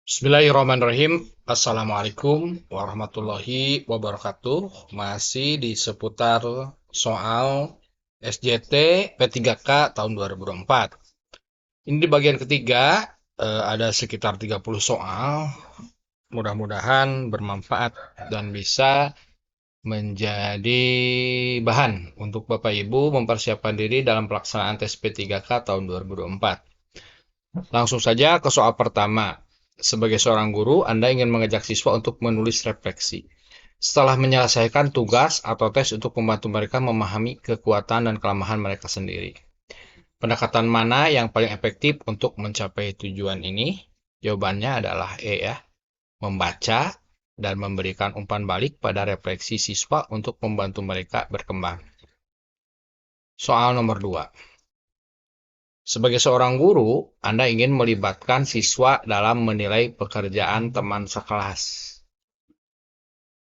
Bismillahirrahmanirrahim. Assalamualaikum warahmatullahi wabarakatuh. Masih di seputar soal SJT P3K tahun 2024. Ini di bagian ketiga, ada sekitar 30 soal. Mudah-mudahan bermanfaat dan bisa menjadi bahan untuk Bapak Ibu mempersiapkan diri dalam pelaksanaan tes P3K tahun 2024. Langsung saja ke soal pertama. Sebagai seorang guru, Anda ingin mengajak siswa untuk menulis refleksi. Setelah menyelesaikan tugas atau tes untuk membantu mereka memahami kekuatan dan kelemahan mereka sendiri. Pendekatan mana yang paling efektif untuk mencapai tujuan ini? Jawabannya adalah E ya. Membaca dan memberikan umpan balik pada refleksi siswa untuk membantu mereka berkembang. Soal nomor 2. Sebagai seorang guru, Anda ingin melibatkan siswa dalam menilai pekerjaan teman sekelas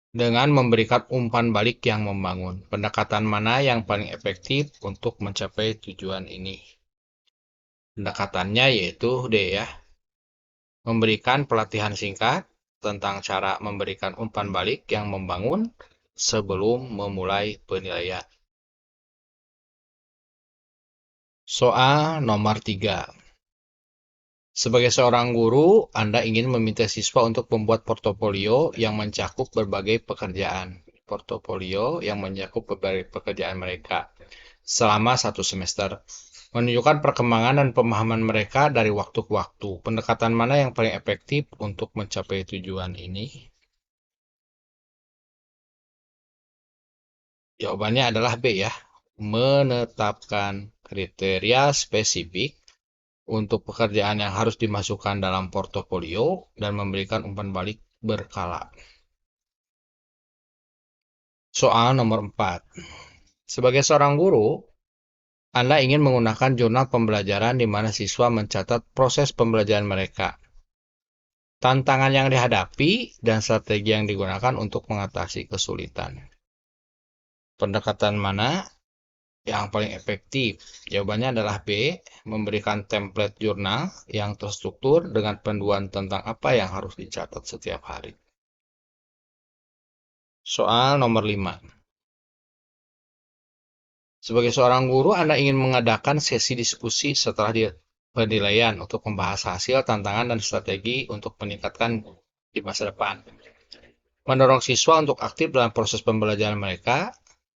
dengan memberikan umpan balik yang membangun. Pendekatan mana yang paling efektif untuk mencapai tujuan ini? Pendekatannya yaitu D ya. Memberikan pelatihan singkat tentang cara memberikan umpan balik yang membangun sebelum memulai penilaian. Soal nomor 3. Sebagai seorang guru, Anda ingin meminta siswa untuk membuat portofolio yang mencakup berbagai pekerjaan. Portofolio yang mencakup berbagai pekerjaan mereka selama 1 semester. Menunjukkan perkembangan dan pemahaman mereka dari waktu ke waktu. Pendekatan mana yang paling efektif untuk mencapai tujuan ini? Jawabannya adalah B ya. Menetapkan kriteria spesifik untuk pekerjaan yang harus dimasukkan dalam portofolio dan memberikan umpan balik berkala. Soal nomor 4. Sebagai seorang guru, Anda ingin menggunakan jurnal pembelajaran di mana siswa mencatat proses pembelajaran mereka, tantangan yang dihadapi, dan strategi yang digunakan untuk mengatasi kesulitan. Pendekatan mana yang paling efektif? Jawabannya adalah B, memberikan template jurnal yang terstruktur dengan panduan tentang apa yang harus dicatat setiap hari. Soal nomor 5. Sebagai seorang guru, Anda ingin mengadakan sesi diskusi setelah penilaian untuk membahas hasil, tantangan, dan strategi untuk meningkatkan di masa depan. Mendorong siswa untuk aktif dalam proses pembelajaran mereka.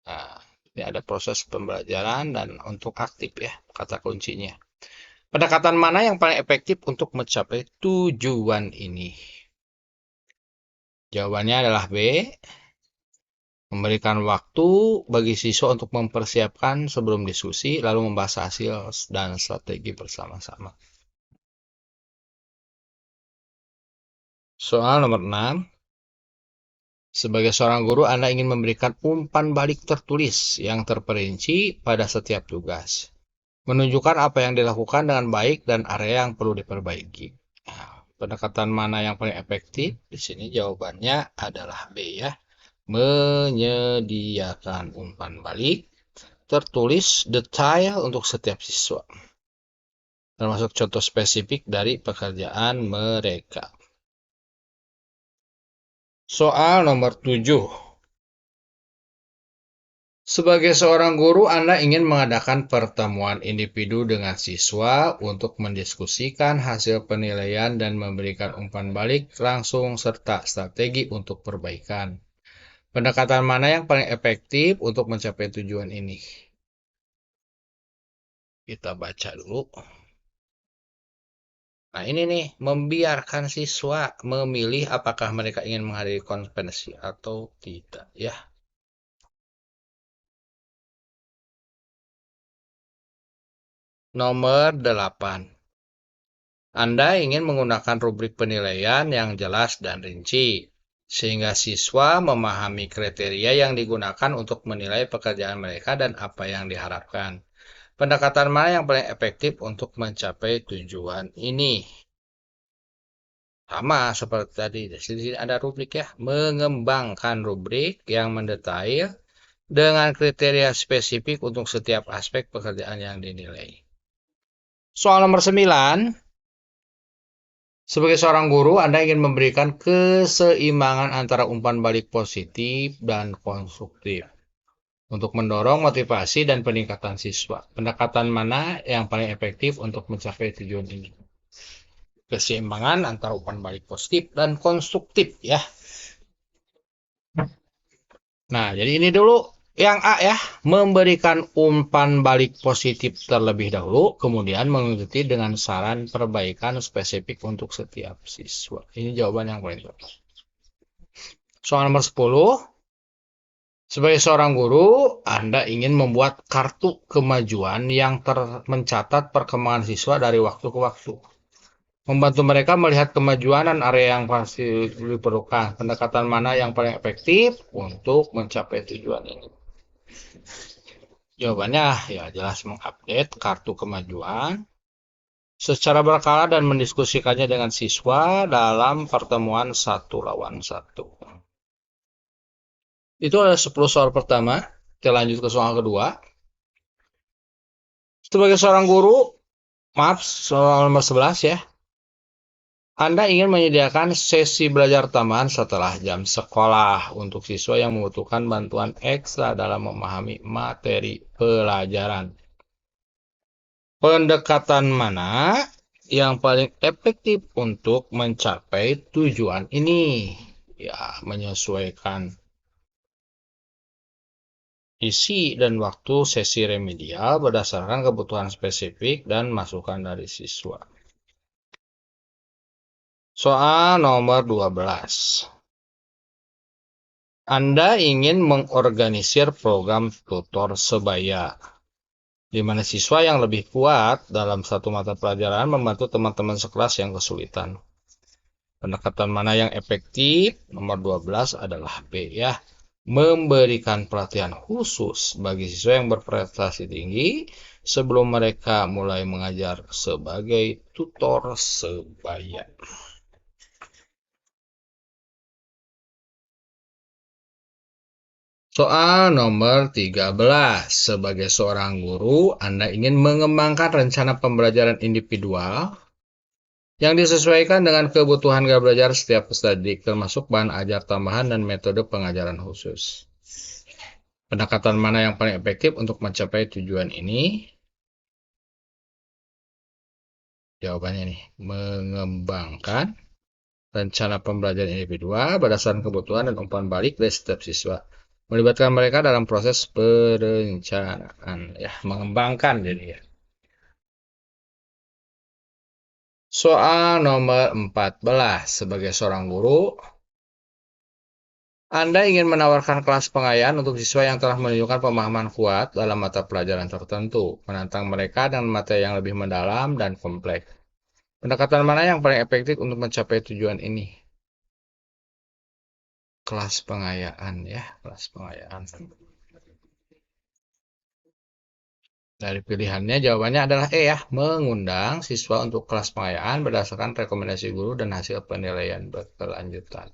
Nah, ini ada proses pembelajaran dan untuk aktif ya, kata kuncinya. Pendekatan mana yang paling efektif untuk mencapai tujuan ini? Jawabannya adalah B. Memberikan waktu bagi siswa untuk mempersiapkan sebelum diskusi, lalu membahas hasil dan strategi bersama-sama. Soal nomor 6. Sebagai seorang guru, Anda ingin memberikan umpan balik tertulis yang terperinci pada setiap tugas. Menunjukkan apa yang dilakukan dengan baik dan area yang perlu diperbaiki. Nah, pendekatan mana yang paling efektif? Di sini jawabannya adalah B ya. Menyediakan umpan balik tertulis detail untuk setiap siswa, termasuk contoh spesifik dari pekerjaan mereka. Soal nomor 7. Sebagai seorang guru, Anda ingin mengadakan pertemuan individu dengan siswa untuk mendiskusikan hasil penilaian dan memberikan umpan balik langsung serta strategi untuk perbaikan. Pendekatan mana yang paling efektif untuk mencapai tujuan ini? Kita baca dulu. Nah, ini nih, membiarkan siswa memilih apakah mereka ingin menghadiri konferensi atau tidak, ya. Nomor 8. Anda ingin menggunakan rubrik penilaian yang jelas dan rinci, sehingga siswa memahami kriteria yang digunakan untuk menilai pekerjaan mereka dan apa yang diharapkan. Pendekatan mana yang paling efektif untuk mencapai tujuan ini? Sama seperti tadi, di sini ada rubrik ya, mengembangkan rubrik yang mendetail dengan kriteria spesifik untuk setiap aspek pekerjaan yang dinilai. Soal nomor 9. Sebagai seorang guru, Anda ingin memberikan keseimbangan antara umpan balik positif dan konstruktif untuk mendorong motivasi dan peningkatan siswa. Pendekatan mana yang paling efektif untuk mencapai tujuan ini? Keseimbangan antara umpan balik positif dan konstruktif ya. Nah, jadi ini dulu yang A ya, memberikan umpan balik positif terlebih dahulu, kemudian mengikuti dengan saran perbaikan spesifik untuk setiap siswa. Ini jawaban yang paling tepat. Soal nomor 10. Sebagai seorang guru, Anda ingin membuat kartu kemajuan yang mencatat perkembangan siswa dari waktu ke waktu. Membantu mereka melihat kemajuan dan area yang pasti diperlukan. Pendekatan mana yang paling efektif untuk mencapai tujuan ini? Jawabannya ya jelas mengupdate kartu kemajuan secara berkala dan mendiskusikannya dengan siswa dalam pertemuan 1-1. Itu ada 10 soal pertama. Kita lanjut ke soal kedua. Sebagai seorang guru, maaf soal nomor 11 ya. Anda ingin menyediakan sesi belajar tambahan setelah jam sekolah untuk siswa yang membutuhkan bantuan ekstra dalam memahami materi pelajaran. Pendekatan mana yang paling efektif untuk mencapai tujuan ini? Ya, menyesuaikan isi dan waktu sesi remedial berdasarkan kebutuhan spesifik dan masukan dari siswa. Soal nomor 12. Anda ingin mengorganisir program tutor sebaya, di mana siswa yang lebih kuat dalam satu mata pelajaran membantu teman-teman sekelas yang kesulitan. Pendekatan mana yang efektif? Nomor 12 adalah B ya. Memberikan pelatihan khusus bagi siswa yang berprestasi tinggi sebelum mereka mulai mengajar sebagai tutor sebaya. Soal nomor 13. Sebagai seorang guru, Anda ingin mengembangkan rencana pembelajaran individual yang disesuaikan dengan kebutuhan gaya belajar setiap peserta didik, termasuk bahan ajar tambahan dan metode pengajaran khusus. Pendekatan mana yang paling efektif untuk mencapai tujuan ini? Jawabannya nih, mengembangkan rencana pembelajaran individual berdasarkan kebutuhan dan umpan balik dari setiap siswa. Melibatkan mereka dalam proses perencanaan, ya, mengembangkan jadi ya. Soal nomor 14. Sebagai seorang guru, Anda ingin menawarkan kelas pengayaan untuk siswa yang telah menunjukkan pemahaman kuat dalam mata pelajaran tertentu, menantang mereka dengan materi yang lebih mendalam dan kompleks. Pendekatan mana yang paling efektif untuk mencapai tujuan ini? Kelas pengayaan ya, kelas pengayaan. Dari pilihannya jawabannya adalah E ya, mengundang siswa untuk kelas pengayaan berdasarkan rekomendasi guru dan hasil penilaian berkelanjutan.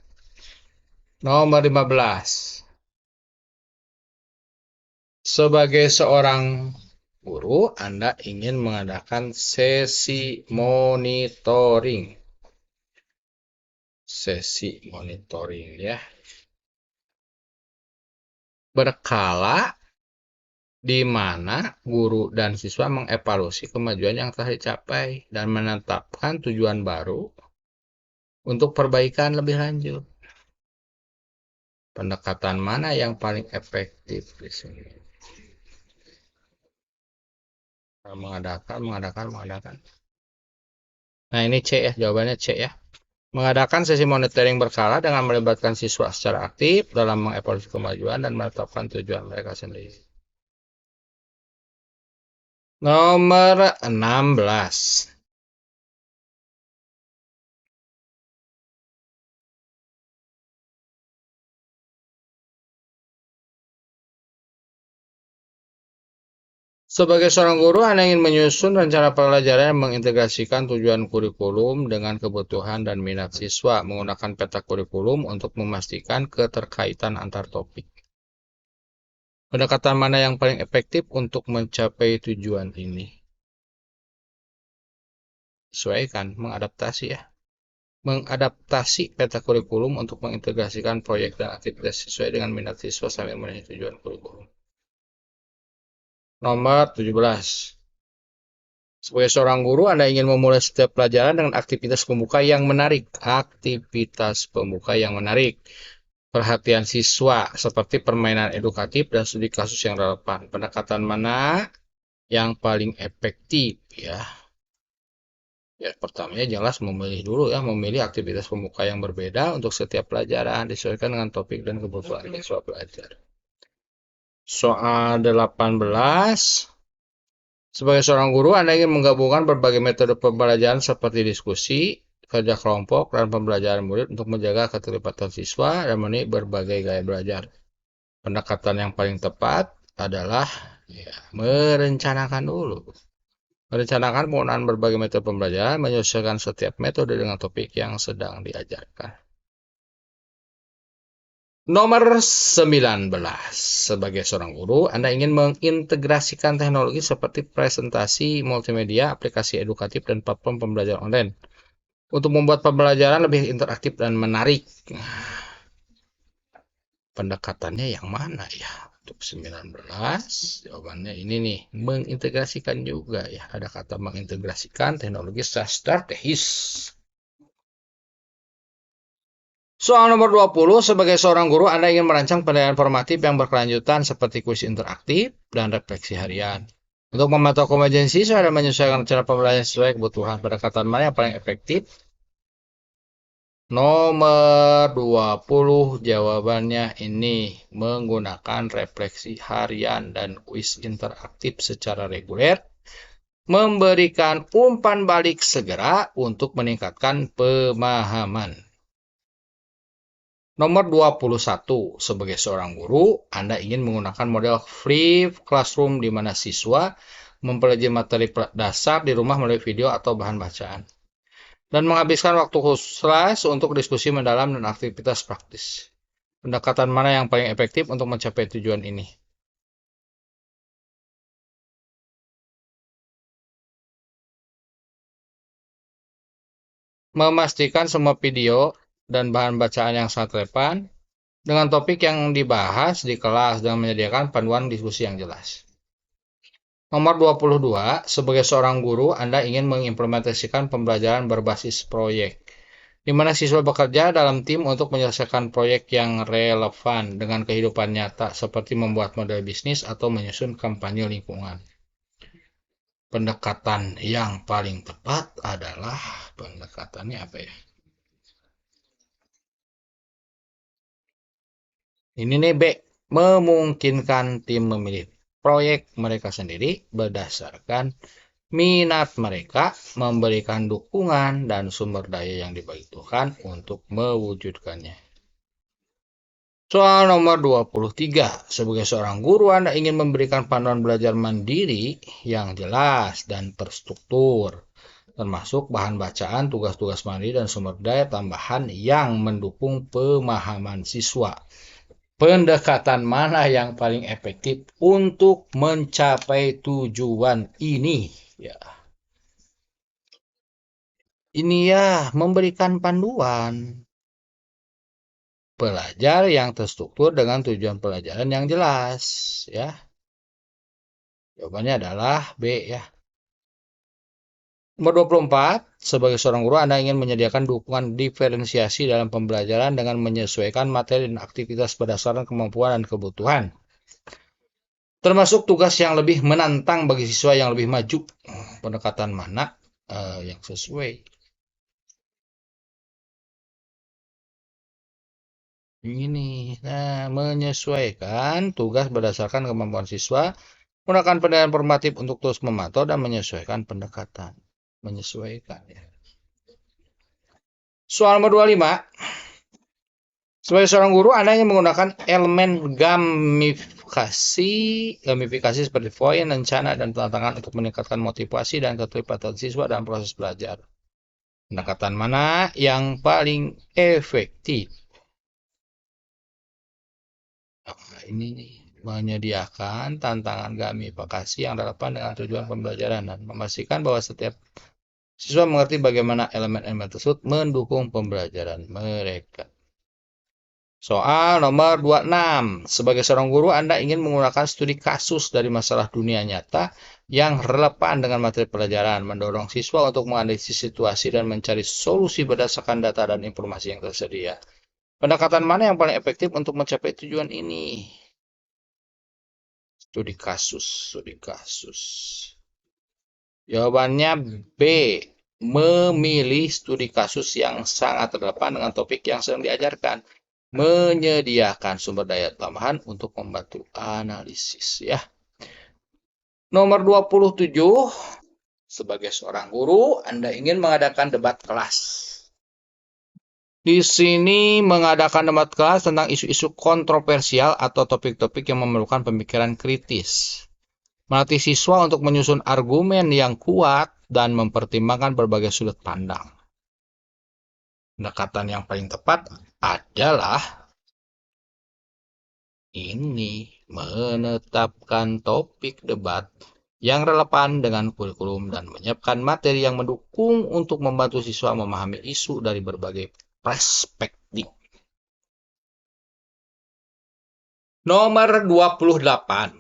Nomor 15. Sebagai seorang guru, Anda ingin mengadakan sesi monitoring. Sesi monitoring ya. Berkala di mana guru dan siswa mengevaluasi kemajuan yang telah dicapai dan menetapkan tujuan baru untuk perbaikan lebih lanjut. Pendekatan mana yang paling efektif di sini? Mengadakan. Nah, ini C ya, jawabannya C ya. Mengadakan sesi monitoring berkala dengan melibatkan siswa secara aktif dalam mengevaluasi kemajuan dan menetapkan tujuan mereka sendiri. Nomor 16. Sebagai seorang guru, Anda ingin menyusun rencana pelajaran yang mengintegrasikan tujuan kurikulum dengan kebutuhan dan minat siswa, menggunakan peta kurikulum untuk memastikan keterkaitan antar topik. Pendekatan mana yang paling efektif untuk mencapai tujuan ini? Sesuaikan, mengadaptasi ya. mengadaptasi peta kurikulum untuk mengintegrasikan proyek dan aktivitas sesuai dengan minat siswa sambil memenuhi tujuan kurikulum. Nomor 17. Sebagai seorang guru, Anda ingin memulai setiap pelajaran dengan aktivitas pembuka yang menarik. Aktivitas pembuka yang menarik. Perhatian siswa, seperti permainan edukatif dan studi kasus yang relevan. Pendekatan mana yang paling efektif ya? Ya, pertamanya jelas memilih dulu ya, memilih aktivitas pembuka yang berbeda untuk setiap pelajaran, disesuaikan dengan topik dan kebutuhan siswa belajar. Soal 18. Sebagai seorang guru, Anda ingin menggabungkan berbagai metode pembelajaran seperti diskusi, kerja kelompok, dan pembelajaran murid untuk menjaga keterlibatan siswa dan memenuhi berbagai gaya belajar. Pendekatan yang paling tepat adalah ya, merencanakan dulu. Merencanakan penggunaan berbagai metode pembelajaran, menyesuaikan setiap metode dengan topik yang sedang diajarkan. Nomor 19. Sebagai seorang guru, Anda ingin mengintegrasikan teknologi seperti presentasi multimedia, aplikasi edukatif, dan platform pembelajaran online untuk membuat pembelajaran lebih interaktif dan menarik. Pendekatannya yang mana ya? Untuk 19, jawabannya ini nih, mengintegrasikan juga ya. Ada kata mengintegrasikan teknologi secara strategis. Soal nomor 20, sebagai seorang guru, Anda ingin merancang penilaian formatif yang berkelanjutan seperti kuis interaktif dan refleksi harian. Untuk memantau kompetensi siswa dan menyesuaikan cara pembelajaran sesuai kebutuhan. Pendekatan mana yang paling efektif? Nomor 20 jawabannya ini menggunakan refleksi harian dan kuis interaktif secara reguler, memberikan umpan balik segera untuk meningkatkan pemahaman. Nomor 21, sebagai seorang guru, Anda ingin menggunakan model free classroom di mana siswa mempelajari materi dasar di rumah melalui video atau bahan bacaan, dan menghabiskan waktu khusus untuk diskusi mendalam dan aktivitas praktis. Pendekatan mana yang paling efektif untuk mencapai tujuan ini? Memastikan semua video dan bahan bacaan yang sangat relevan dengan topik yang dibahas di kelas dan menyediakan panduan diskusi yang jelas. Nomor 22, sebagai seorang guru, Anda ingin mengimplementasikan pembelajaran berbasis proyek, di mana siswa bekerja dalam tim untuk menyelesaikan proyek yang relevan dengan kehidupan nyata, seperti membuat model bisnis atau menyusun kampanye lingkungan. Pendekatan yang paling tepat adalah pendekatannya apa ya? Ini nih B, memungkinkan tim memilih proyek mereka sendiri berdasarkan minat mereka, memberikan dukungan dan sumber daya yang dibutuhkan untuk mewujudkannya. Soal nomor 23. Sebagai seorang guru, Anda ingin memberikan panduan belajar mandiri yang jelas dan terstruktur, termasuk bahan bacaan, tugas-tugas mandiri, dan sumber daya tambahan yang mendukung pemahaman siswa. Pendekatan mana yang paling efektif untuk mencapai tujuan ini? Ya, ini ya, memberikan panduan pelajar yang terstruktur dengan tujuan pelajaran yang jelas ya. Jawabannya adalah B ya. Nomor 24, sebagai seorang guru Anda ingin menyediakan dukungan diferensiasi dalam pembelajaran dengan menyesuaikan materi dan aktivitas berdasarkan kemampuan dan kebutuhan, termasuk tugas yang lebih menantang bagi siswa yang lebih maju. Pendekatan mana yang sesuai? Ini, nah, menyesuaikan tugas berdasarkan kemampuan siswa, menggunakan penilaian formatif untuk terus memantau dan menyesuaikan pendekatan. Menyesuaikan ya. Soal nomor 25. Sebagai seorang guru, Anda ingin menggunakan elemen gamifikasi seperti poin, rencana, dan tantangan untuk meningkatkan motivasi dan keterlibatan siswa dalam proses belajar. Pendekatan mana yang paling efektif? Nah, ini nih, menyediakan tantangan gamifikasi yang relevan dengan tujuan pembelajaran dan memastikan bahwa setiap Siswa mengerti bagaimana elemen-elemen tersebut mendukung pembelajaran mereka. Soal nomor 26. Sebagai seorang guru, Anda ingin menggunakan studi kasus dari masalah dunia nyata yang relevan dengan materi pelajaran, mendorong siswa untuk menganalisis situasi dan mencari solusi berdasarkan data dan informasi yang tersedia. Pendekatan mana yang paling efektif untuk mencapai tujuan ini? Studi kasus. Jawabannya B. Memilih studi kasus yang sangat relevan dengan topik yang sedang diajarkan. Menyediakan sumber daya tambahan untuk membantu analisis ya. Nomor 27. Sebagai seorang guru, Anda ingin mengadakan debat kelas. Di sini mengadakan debat kelas tentang isu-isu kontroversial atau topik-topik yang memerlukan pemikiran kritis. Melatih siswa untuk menyusun argumen yang kuat dan mempertimbangkan berbagai sudut pandang. Pendekatan yang paling tepat adalah ini, menetapkan topik debat yang relevan dengan kurikulum dan menyiapkan materi yang mendukung untuk membantu siswa memahami isu dari berbagai perspektif. Nomor 28.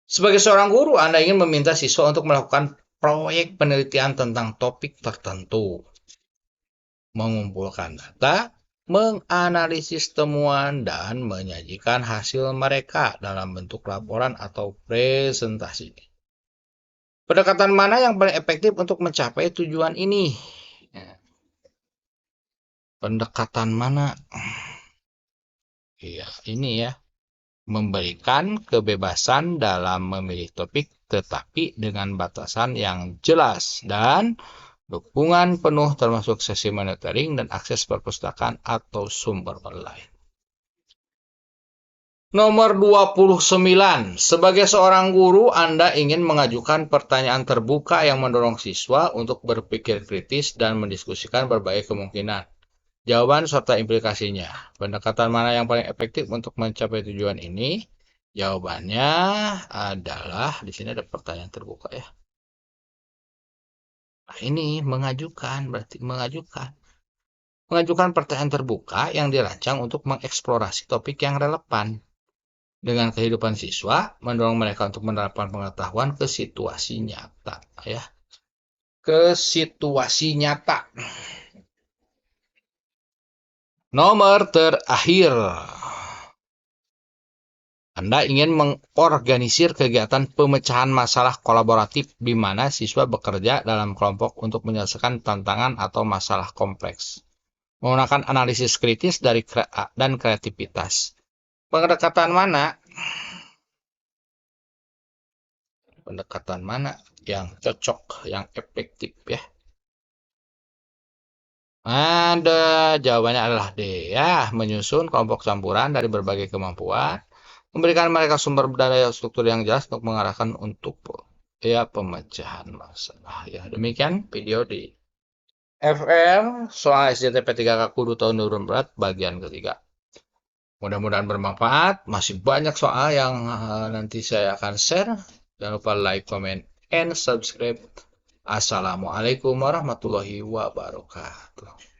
Sebagai seorang guru, Anda ingin meminta siswa untuk melakukan proyek penelitian tentang topik tertentu. Mengumpulkan data, menganalisis temuan, dan menyajikan hasil mereka dalam bentuk laporan atau presentasi. Pendekatan mana yang paling efektif untuk mencapai tujuan ini? Pendekatan mana? Ya, ini ya. Memberikan kebebasan dalam memilih topik tetapi dengan batasan yang jelas dan dukungan penuh termasuk sesi monitoring dan akses perpustakaan atau sumber lain. Nomor 29. Sebagai seorang guru, Anda ingin mengajukan pertanyaan terbuka yang mendorong siswa untuk berpikir kritis dan mendiskusikan berbagai kemungkinan. Jawaban serta implikasinya. Pendekatan mana yang paling efektif untuk mencapai tujuan ini? Jawabannya adalah di sini ada pertanyaan terbuka ya. Nah, ini berarti mengajukan. Mengajukan pertanyaan terbuka yang dirancang untuk mengeksplorasi topik yang relevan dengan kehidupan siswa, mendorong mereka untuk menerapkan pengetahuan ke situasi nyata ya. Ke situasi nyata. Nomor terakhir, Anda ingin mengorganisir kegiatan pemecahan masalah kolaboratif di mana siswa bekerja dalam kelompok untuk menyelesaikan tantangan atau masalah kompleks. Menggunakan analisis kritis dan kreativitas. Pendekatan mana yang cocok, yang efektif ya? Ada jawabannya adalah D ya, menyusun kelompok campuran dari berbagai kemampuan, memberikan mereka sumber daya struktur yang jelas untuk mengarahkan untuk ya pemecahan masalah. Ya, demikian video di FR soal SJT P3K Kudu tahun 2004 bagian ketiga. Mudah-mudahan bermanfaat. Masih banyak soal yang nanti saya akan share. Jangan lupa like, comment, and subscribe. Assalamualaikum warahmatullahi wabarakatuh.